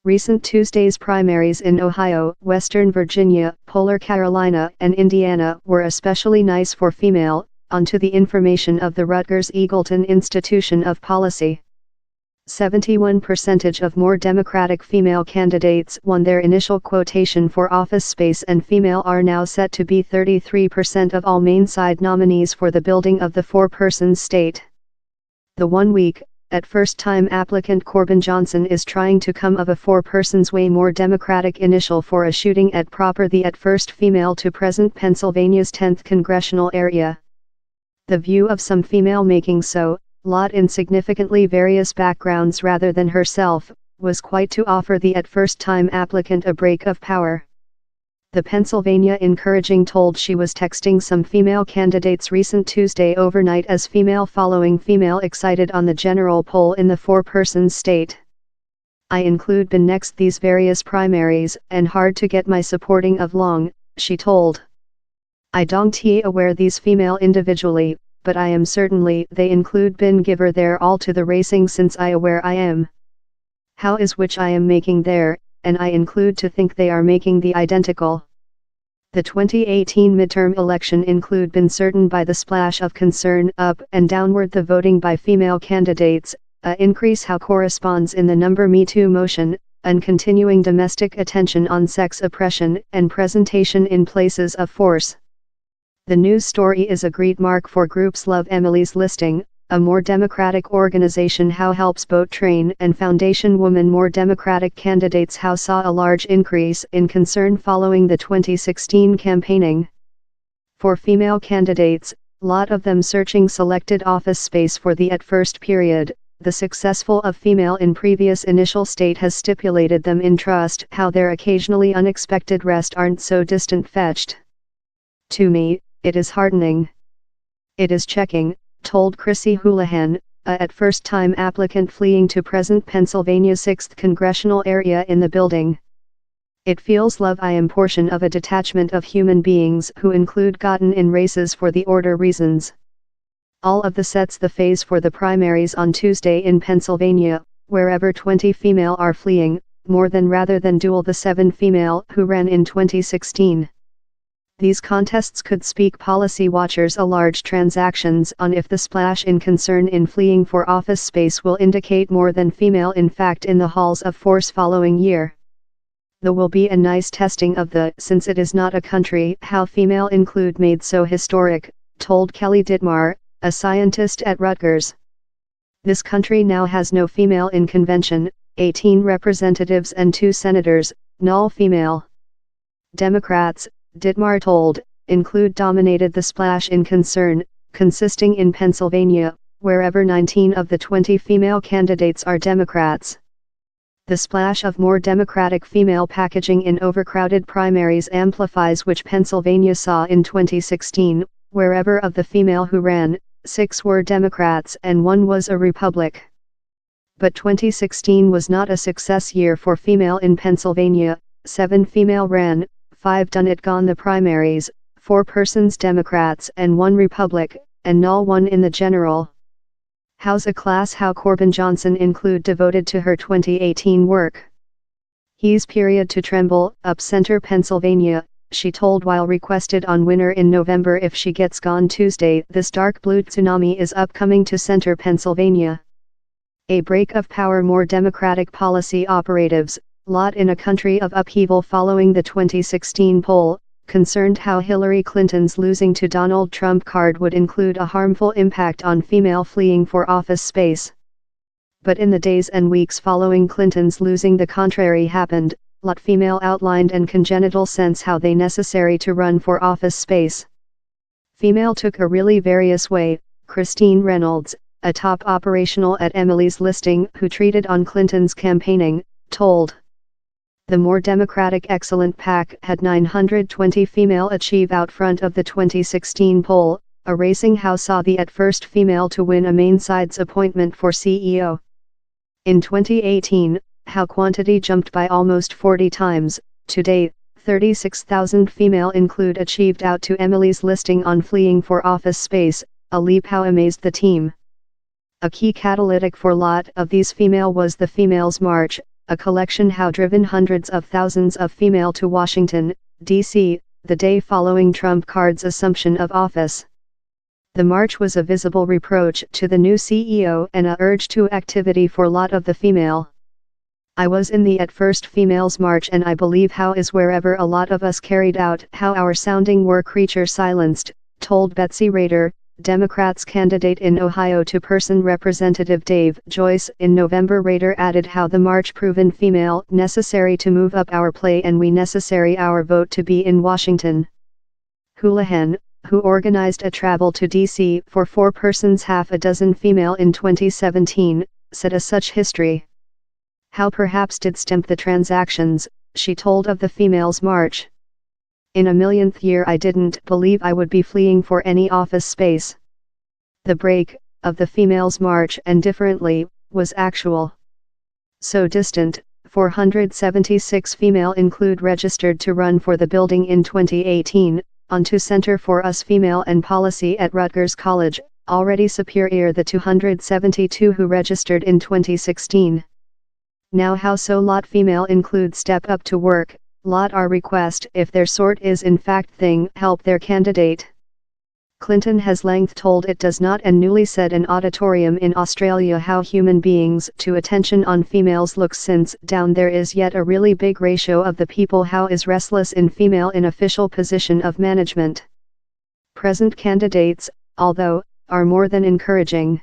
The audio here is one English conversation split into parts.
Recent Tuesday's primaries in Ohio, Western Virginia, Polar Carolina, and Indiana were especially nice for female, onto the information of the Rutgers-Eagleton Institution of Policy. 71% of more Democratic female candidates won their initial quotation for office space, and female are now set to be 33% of all main-side nominees for the building of the four-person state. The 1 week, at first-time applicant Corbin-Johnson is trying to come of a four-persons way more Democratic initial for a shooting at proper the at first female to present Pennsylvania's 10th congressional area. The view of some female making so, lot in significantly various backgrounds rather than herself, was quite to offer the at first-time applicant a break of power. The Pennsylvania Encouraging told she was texting some female candidates recent Tuesday overnight as female following female excited on the general poll in the four-person state. I include been next these various primaries and hard to get my supporting of long, she told. I don't aware these female individually, but I am certainly they include been giver there all to the racing since I aware I am. How is which I am making there, and I include to think they are making the identical. The 2018 midterm election include been certain by the splash of concern up and downward the voting by female candidates, a increase how corresponds in the number Me Too motion, and continuing domestic attention on sex oppression and presentation in places of force. The news story is a great mark for groups Love Emily's Listing, a more democratic organization how helps boat train, and Foundation Woman more democratic candidates how saw a large increase in concern following the 2016 campaigning. For female candidates, lot of them searching selected office space for the at first period, the successful of female in previous initial state has stipulated them in trust how their occasionally unexpected rest aren't so distant fetched. To me, it is heartening. It is checking, told Chrissy Houlihan, a at first-time applicant fleeing to present Pennsylvania's 6th congressional area in the building. It feels love I am portion of a detachment of human beings who include gotten in races for the order reasons. All of the sets the phase for the primaries on Tuesday in Pennsylvania, wherever 20 female are fleeing, more than rather than duel the 7 female who ran in 2016. These contests could speak policy watchers a large transactions on if the splash in concern in fleeing for office space will indicate more than female in fact in the halls of force following year. There will be a nice testing of the since it is not a country how female include made so historic, told Kelly Dittmar, a scientist at Rutgers. This country now has no female in convention, 18 representatives and 2 senators, null female. Democrats, Dittmar told, include dominated the splash in concern, consisting in Pennsylvania, wherever 19 of the 20 female candidates are Democrats. The splash of more Democratic female packaging in overcrowded primaries amplifies which Pennsylvania saw in 2016, wherever of the female who ran, 6 were Democrats and 1 was a Republican. But 2016 was not a success year for female in Pennsylvania, 7 female ran, 5 done it gone the primaries, 4 persons Democrats and 1 Republican, and null 1 in the general. How's a class how Corbin-Johnson include devoted to her 2018 work. He's period to tremble, up center Pennsylvania, she told while requested on winner in November if she gets gone Tuesday this dark blue tsunami is upcoming to center Pennsylvania. A break of power more Democratic policy operatives, lot in a country of upheaval following the 2016 poll, concerned how Hillary Clinton's losing to Donald Trump card would include a harmful impact on female fleeing for office space. But in the days and weeks following Clinton's losing the contrary happened, lot female outlined and congenital sense how they necessary to run for office space. Female took a really various way, Christine Reynolds, a top operational at Emily's Listing who treated on Clinton's campaigning, told. The more Democratic Excellent PAC had 920 female achieve out front of the 2016 poll, a racing house saw the at first female to win a main side's appointment for CEO. In 2018, how quantity jumped by almost 40 times, to date, 36,000 female include achieved out to Emily's Listing on fleeing for office space, a leap how amazed the team. A key catalytic for lot of these female was the Females' March, a collection how driven hundreds of thousands of female to Washington, D.C., the day following Trump card's assumption of office. The march was a visible reproach to the new CEO and a urge to activity for lot of the female. I was in the at first females march and I believe how is wherever a lot of us carried out how our sounding were creature silenced, told Betsy Rader, Democrats candidate in Ohio to person Representative Dave Joyce. In November Rader added how the march proven female necessary to move up our play and we necessary our vote to be in Washington. Houlihan, who organized a travel to D.C. for 4 persons half a dozen female in 2017, said as such history. How perhaps did stamp the transactions, she told of the females' march. In a millionth year I didn't believe I would be fleeing for any office space. The break, of the females' march and differently, was actual. So distant, 476 female include registered to run for the building in 2018, on to Center for Us Female and Policy at Rutgers College, already superior the 272 who registered in 2016. Now how so lot female include step up to work, lot our request if their sort is in fact thing help their candidate. Clinton has length told it does not and newly said an auditorium in Australia how human beings to attention on females looks since down there is yet a really big ratio of the people how is restless in female in official position of management. Present candidates, although, are more than encouraging.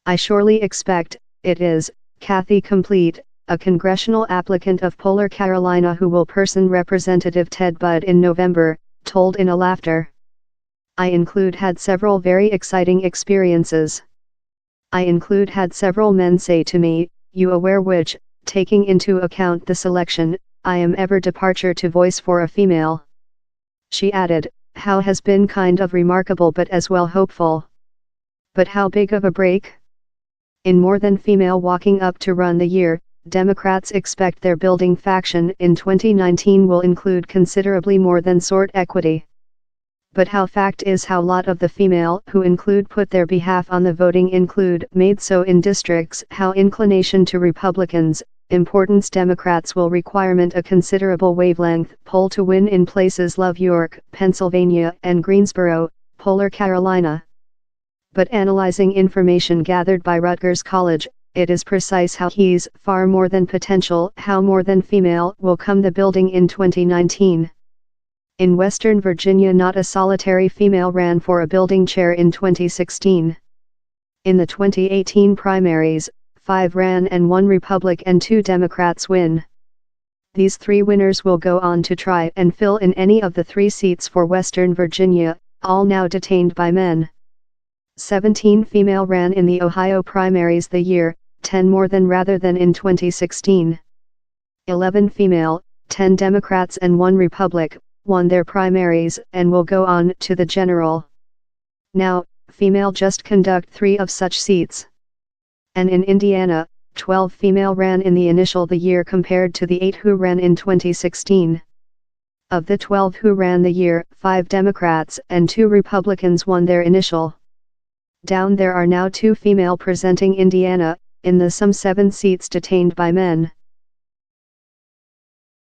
I surely expect, it is, Kathy Complete, a congressional applicant of Polar Carolina who will person Representative Ted Budd in November, told in a laughter. I include had several very exciting experiences. I include had several men say to me, you aware which, taking into account the selection, I am ever departure to voice for a female. She added, how has been kind of remarkable but as well hopeful. But how big of a break? In more than female walking up to run the year, Democrats expect their building faction in 2019 will include considerably more than sort equity. But how fact is how lot of the female who include put their behalf on the voting include made so in districts how inclination to Republicans, importance Democrats will requirement a considerable wavelength poll to win in places Love York, Pennsylvania and Greensboro, Polar Carolina. But analyzing information gathered by Rutgers College, it is precise how he's far more than potential how more than female will come the building in 2019. In Western Virginia not a solitary female ran for a building chair in 2016. In the 2018 primaries, 5 ran and 1 Republican and 2 Democrats win. These 3 winners will go on to try and fill in any of the 3 seats for Western Virginia, all now detained by men. 17 female ran in the Ohio primaries the year, 10 more than rather than in 2016. 11 female, 10 Democrats and 1 Republican, won their primaries and will go on to the general. Now, female just conduct 3 of such seats. And in Indiana, 12 female ran in the initial the year compared to the 8 who ran in 2016. Of the 12 who ran the year, 5 Democrats and 2 Republicans won their initial. Down there are now 2 female presenting Indiana, in the some 7 seats detained by men.